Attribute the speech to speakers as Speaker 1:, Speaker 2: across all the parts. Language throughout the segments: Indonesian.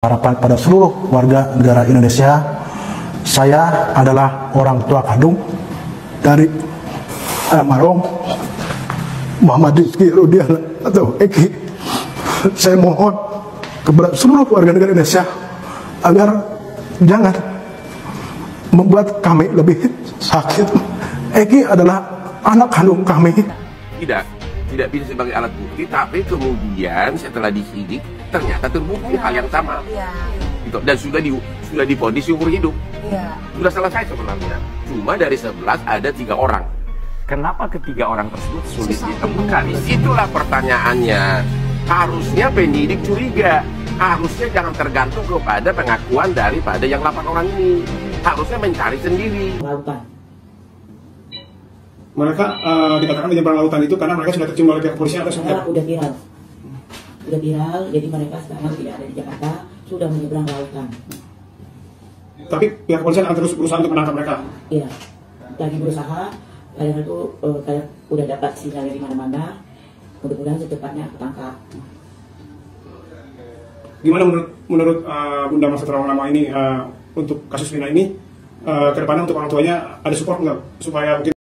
Speaker 1: Harapan pada seluruh warga negara Indonesia, saya adalah orang tua kandung dari almarhum Muhammad Rizky Rudiana atau Eki. Saya mohon kepada seluruh warga negara Indonesia agar jangan membuat kami lebih sakit. Eki adalah anak kandung kami.
Speaker 2: Tidak bisa sebagai alat bukti, tapi kemudian setelah disidik ternyata terbukti hal yang sama. Gitu. Dan sudah divonis seumur hidup. Sudah selesai sebenarnya. Cuma dari 11 ada 3 orang. Kenapa ketiga orang tersebut sulit ditemukan? Itulah pertanyaannya. Harusnya penyidik curiga. Harusnya jangan tergantung kepada pengakuan daripada yang 8 orang ini. Harusnya mencari sendiri.
Speaker 3: Mereka dikatakan menyeberang lautan itu karena mereka sudah tercium oleh pihak kepolisian atau sudah
Speaker 4: viral. Sudah viral, jadi mereka sekarang tidak ada di Jakarta, sudah menyeberang lautan.
Speaker 3: Tapi pihak kepolisian akan terus berusaha untuk menangkap mereka?
Speaker 4: Iya, lagi berusaha. Kadang itu kayak udah dapat sinyal dari mana-mana, mudah-mudahan secepatnya ketangkap.
Speaker 3: Gimana menurut Bunda Masa Lama ini untuk kasus Vina ini, ke depannya untuk orang tuanya ada support nggak supaya mungkin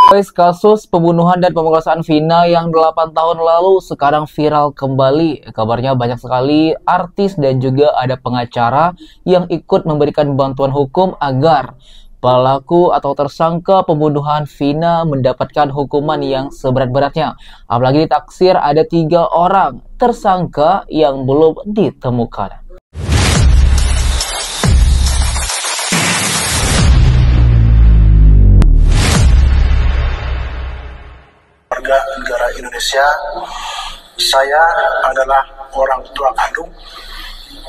Speaker 5: Guys, kasus pembunuhan dan pemerkosaan Vina yang 8 tahun lalu sekarang viral kembali. Kabarnya banyak sekali artis dan juga ada pengacara yang ikut memberikan bantuan hukum agar pelaku atau tersangka pembunuhan Vina mendapatkan hukuman yang seberat-beratnya. Apalagi ditaksir ada 3 orang tersangka yang belum ditemukan.
Speaker 1: Warga negara Indonesia, saya adalah orang tua kandung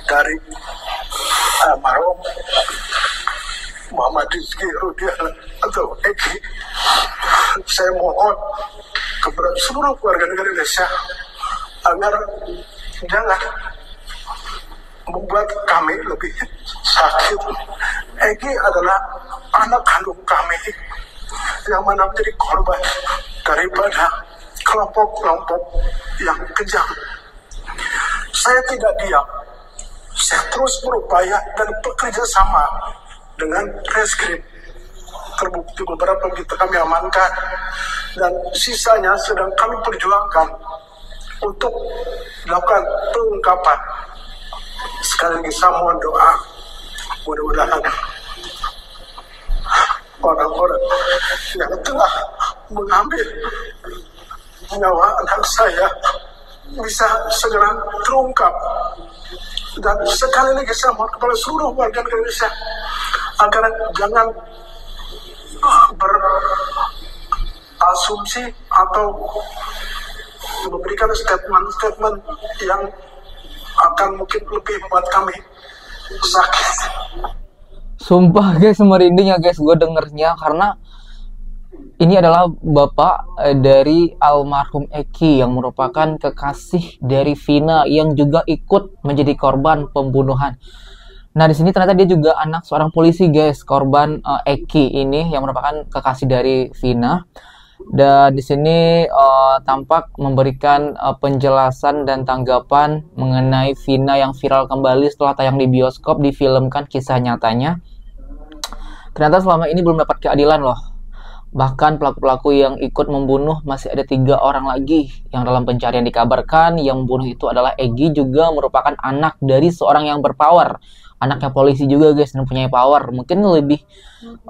Speaker 1: dari almarhum Muhammad Rizky Rudiana atau Eki. Saya mohon kepada seluruh warga negara Indonesia agar jangan membuat kami lebih sakit. Eki adalah anak kandung kami yang mana menjadi korban daripada kelompok-kelompok yang kejam. Saya tidak diam. Saya terus berupaya dan bekerja sama dengan reskrim. Terbukti beberapa kita kami amankan dan sisanya sedang kami perjuangkan untuk melakukan pengungkapan. Sekali lagi saya mohon doa, mudah-mudahan orang-orang yang telah mengambil nyawa anak saya bisa segera terungkap. Dan sekali lagi saya mohon kepada seluruh warga negara Indonesia agar jangan berasumsi atau memberikan statement-statement yang akan mungkin lebih membuat kami sakit.
Speaker 5: Sumpah guys, merinding ya guys gue dengernya, karena ini adalah bapak dari almarhum Eki yang merupakan kekasih dari Vina yang juga ikut menjadi korban pembunuhan. Nah di sini ternyata dia juga anak seorang polisi guys, korban Eki ini yang merupakan kekasih dari Vina. Dan di sini tampak memberikan penjelasan dan tanggapan mengenai Vina yang viral kembali setelah tayang di bioskop, difilmkan kisah nyatanya. Ternyata selama ini belum dapat keadilan loh. Bahkan pelaku-pelaku yang ikut membunuh masih ada 3 orang lagi yang dalam pencarian. Dikabarkan yang membunuh itu adalah Egi, juga merupakan anak dari seorang yang berpower. Anaknya polisi juga guys, dan punya power. Mungkin lebih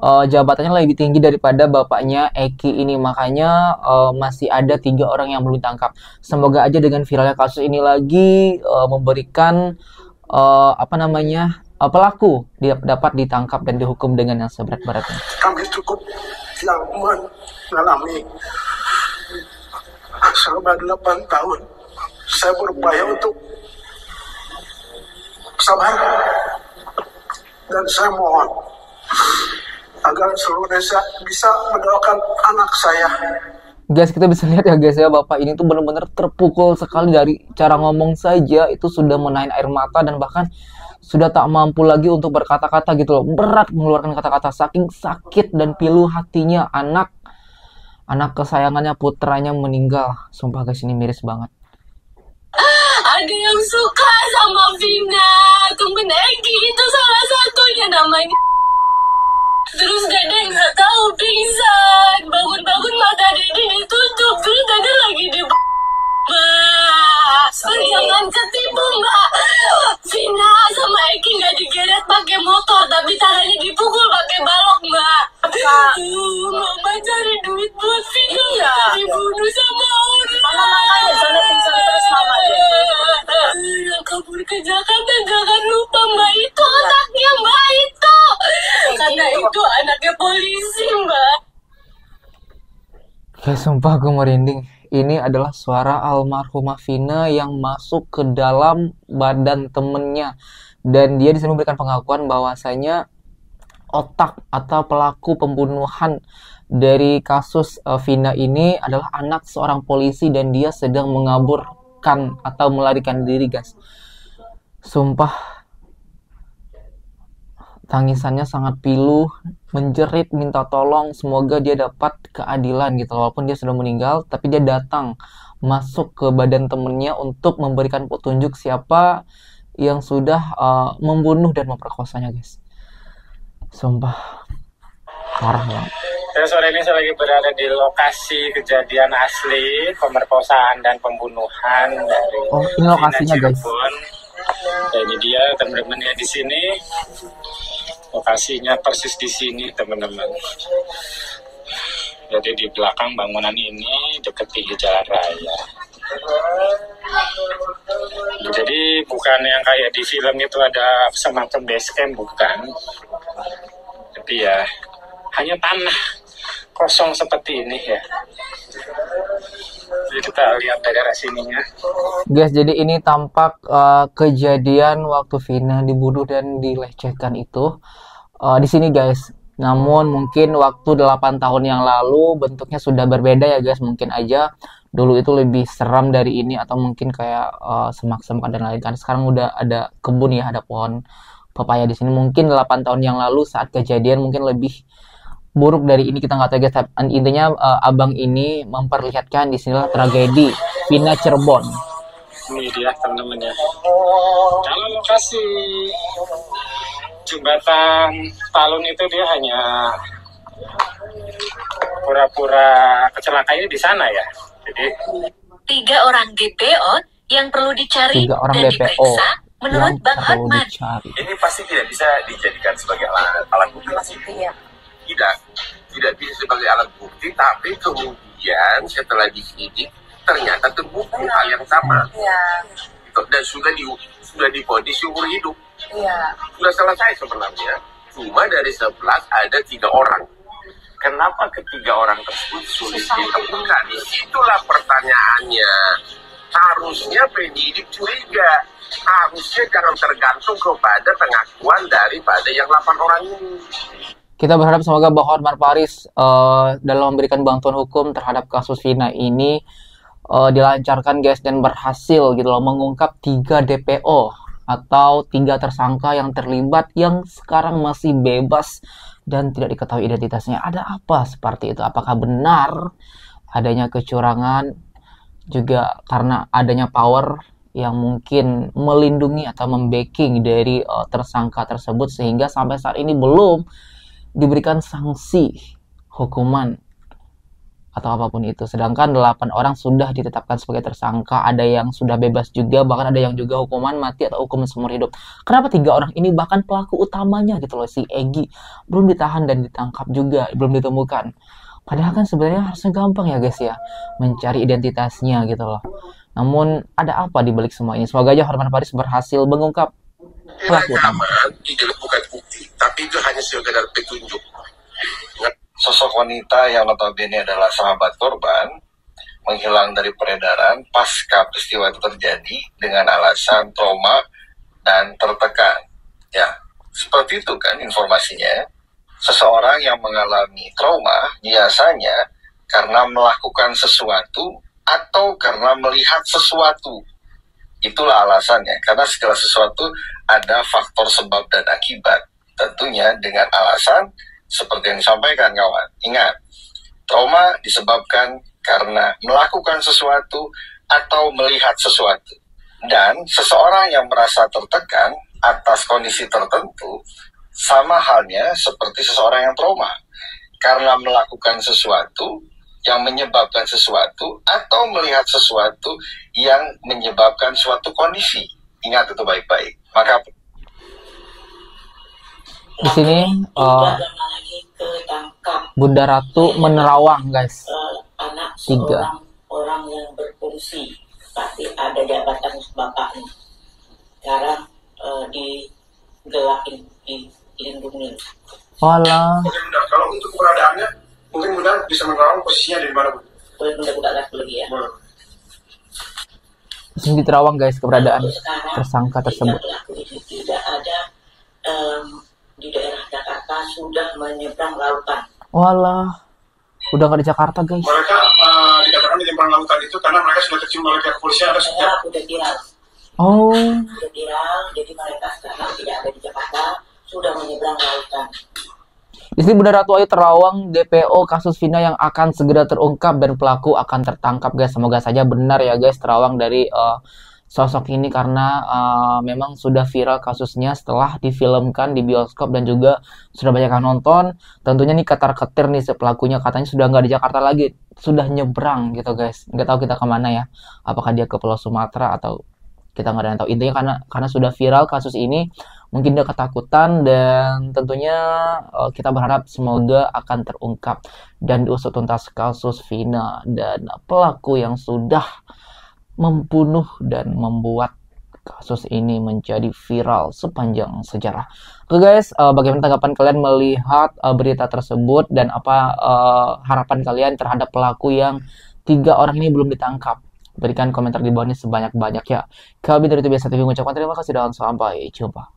Speaker 5: jabatannya lebih tinggi daripada bapaknya Eki ini. Makanya masih ada 3 orang yang belum ditangkap. Semoga aja dengan viralnya kasus ini lagi memberikan pelaku dapat ditangkap dan dihukum dengan yang seberat-beratnya.
Speaker 1: Kami cukup yang mengalami selama 8 tahun. Saya berupaya untuk sabar dan saya mohon agar seluruh Indonesia bisa mendoakan anak saya.
Speaker 5: Guys, kita bisa lihat ya guys ya, bapak ini tuh benar-benar terpukul sekali. Dari cara ngomong saja itu sudah menahan air mata dan bahkan sudah tak mampu lagi untuk berkata-kata gitu loh. Berat mengeluarkan kata-kata saking sakit dan pilu hatinya. Anak kesayangannya, putranya meninggal. Sumpah guys, ini miris banget.
Speaker 6: ada yang suka sama Vina. Temen Egi itu salah satunya namanya. Terus Dede nggak tahu pingsan. Bangun-bangun mata Dede ditutup. Terus Dede lagi di Mbak, jangan ketipu Mbak. Vina sama Eki nggak digeret pakai motor, tapi tangannya dipukul pakai balok Mbak. Mama cari duit buat Vina, dibunuh sama orang. Mama makanya sana pingsan terus mama yang kabur ke Jakarta, jangan lupa Mbak, itu anaknya Mbak itu. Karena itu anaknya polisi Mbak.
Speaker 5: Kayak sumpah gue merinding. Ini adalah suara almarhumah Vina yang masuk ke dalam badan temennya. Dan dia disini memberikan pengakuan bahwasanya otak atau pelaku pembunuhan dari kasus Vina ini adalah anak seorang polisi dan dia sedang mengaburkan atau melarikan diri, guys. Sumpah, tangisannya sangat pilu, menjerit, minta tolong, semoga dia dapat keadilan gitu. Walaupun dia sudah meninggal, tapi dia datang masuk ke badan temennya untuk memberikan petunjuk siapa yang sudah membunuh dan memperkosanya, guys. Sumpah, parah banget.
Speaker 7: Sore ini saya lagi berada di lokasi kejadian asli pemerkosaan dan pembunuhan dari
Speaker 5: ini lokasinya, guys.
Speaker 7: Ya, ini dia teman-temannya di sini. Lokasinya persis di sini, teman-teman. Jadi di belakang bangunan ini dekat di jalan raya. Jadi bukan yang kayak di film itu ada semacam base camp, bukan. Tapi ya hanya tanah kosong seperti ini ya. Jadi kita lihat daerah sininya.
Speaker 5: Guys, jadi ini tampak kejadian waktu Vina dibunuh dan dilecehkan itu di sini, guys. Namun mungkin waktu 8 tahun yang lalu bentuknya sudah berbeda ya, guys. Mungkin aja dulu itu lebih seram dari ini atau mungkin kayak semak-semak dan lain-lain. Kan sekarang udah ada kebun ya, ada pohon pepaya di sini. Mungkin 8 tahun yang lalu saat kejadian mungkin lebih buruk dari ini, kita nggak tahu, guys. Intinya abang ini memperlihatkan di sinilah tragedi Vina Cirebon.
Speaker 7: Ini dia teman-teman ya. Dalam lokasi jembatan Talun itu dia hanya pura-pura kecelakaannya di sana ya. Jadi
Speaker 6: 3 orang DPO yang perlu dicari
Speaker 5: 3 orang
Speaker 6: dan
Speaker 5: DPO
Speaker 6: diperiksa menurut Bang Hotman.
Speaker 2: Ini pasti tidak bisa dijadikan sebagai alat bukti. Tidak bisa sebagai alat bukti, tapi kemudian setelah disidik ternyata terbukti hal yang sama. Dan sudah divonis seumur hidup. Sudah selesai sebenarnya. Cuma dari 11 ada 3 orang. Kenapa ketiga orang tersebut sulit ditemukan? Itulah pertanyaannya. Harusnya penyidik curiga. Harusnya jangan tergantung kepada pengakuan daripada yang 8 orang ini.
Speaker 5: Kita berharap semoga Bang Hotman Paris dalam memberikan bantuan hukum terhadap kasus Vina ini dilancarkan, guys, dan berhasil gitu loh mengungkap 3 DPO atau 3 tersangka yang terlibat yang sekarang masih bebas dan tidak diketahui identitasnya. Ada apa seperti itu? Apakah benar adanya kecurangan juga karena adanya power yang mungkin melindungi atau membacking dari tersangka tersebut sehingga sampai saat ini belum diberikan sanksi hukuman atau apapun itu. Sedangkan 8 orang sudah ditetapkan sebagai tersangka, ada yang sudah bebas juga, bahkan ada yang juga hukuman mati atau hukuman seumur hidup. Kenapa 3 orang ini, bahkan pelaku utamanya gitu loh, si Egi, belum ditahan dan ditangkap juga, belum ditemukan. Padahal kan sebenarnya harusnya gampang ya, guys ya, mencari identitasnya gitu loh. Namun ada apa di balik semua ini? Semoga aja Hotman Paris berhasil mengungkap pelaku utama.
Speaker 2: Itu bukan bukti, tapi itu hanya sekedar petunjuk.
Speaker 8: Sosok wanita yang notabene adalah sahabat korban menghilang dari peredaran pasca peristiwa itu terjadi dengan alasan trauma dan tertekan. Ya, seperti itu kan informasinya. Seseorang yang mengalami trauma biasanya karena melakukan sesuatu atau karena melihat sesuatu. Itulah alasannya, karena segala sesuatu ada faktor sebab dan akibat. Tentunya dengan alasan seperti yang disampaikan kawan. Ingat, trauma disebabkan karena melakukan sesuatu atau melihat sesuatu. Dan seseorang yang merasa tertekan atas kondisi tertentu sama halnya seperti seseorang yang trauma karena melakukan sesuatu yang menyebabkan sesuatu atau melihat sesuatu yang menyebabkan suatu kondisi. Ingat itu baik-baik. Maka
Speaker 5: di sini Bunda Ratu menerawang, guys.
Speaker 4: Anak
Speaker 5: 3
Speaker 4: orang yang berfungsi, pasti ada jabatan bapaknya. Sekarang digelakin, dilindungi.
Speaker 5: Walah.
Speaker 3: Oke Bunda, kalau untuk keberadaannya, mungkin Bunda bisa menerawang posisinya di mana, Bu?
Speaker 4: Boleh Bunda buka live lagi ya.
Speaker 3: Boleh.
Speaker 5: Di sini diterawang, guys, keberadaan
Speaker 4: Sekarang,
Speaker 5: tersangka tersebut.
Speaker 4: pelaku ini tidak ada di daerah Jakarta, sudah menyeberang lautan.
Speaker 5: Walah. Udah nggak di Jakarta, guys.
Speaker 3: Mereka dikatakan di nyebrang lautan itu karena mereka sudah tercium oleh pihak kepolisian atau
Speaker 4: Saya udah viral.
Speaker 5: Oh.
Speaker 4: Udah viral, jadi mereka sekarang tidak ada di Jakarta, sudah menyeberang lautan.
Speaker 5: Di sini Bunda Ratu Ayu terawang DPO kasus Vina yang akan segera terungkap dan pelaku akan tertangkap, guys. Semoga saja benar ya, guys, terawang dari sosok ini karena memang sudah viral kasusnya setelah difilmkan di bioskop dan juga sudah banyak yang nonton. Tentunya nih ketar-ketir nih pelakunya, katanya sudah nggak di Jakarta lagi, sudah nyebrang gitu, guys. Nggak tahu kita kemana ya, apakah dia ke Pulau Sumatera atau kita nggak ada yang tahu. Intinya karena sudah viral kasus ini, mungkin dia ketakutan dan tentunya kita berharap semoga akan terungkap dan diusut tuntas kasus Vina dan pelaku yang sudah membunuh dan membuat kasus ini menjadi viral sepanjang sejarah. Oke, guys, bagaimana tanggapan kalian melihat berita tersebut dan apa harapan kalian terhadap pelaku yang 3 orang ini belum ditangkap? Berikan komentar di bawah ini sebanyak-banyaknya. Kami dari TBS TV mengucapkan terima kasih dan sampai jumpa.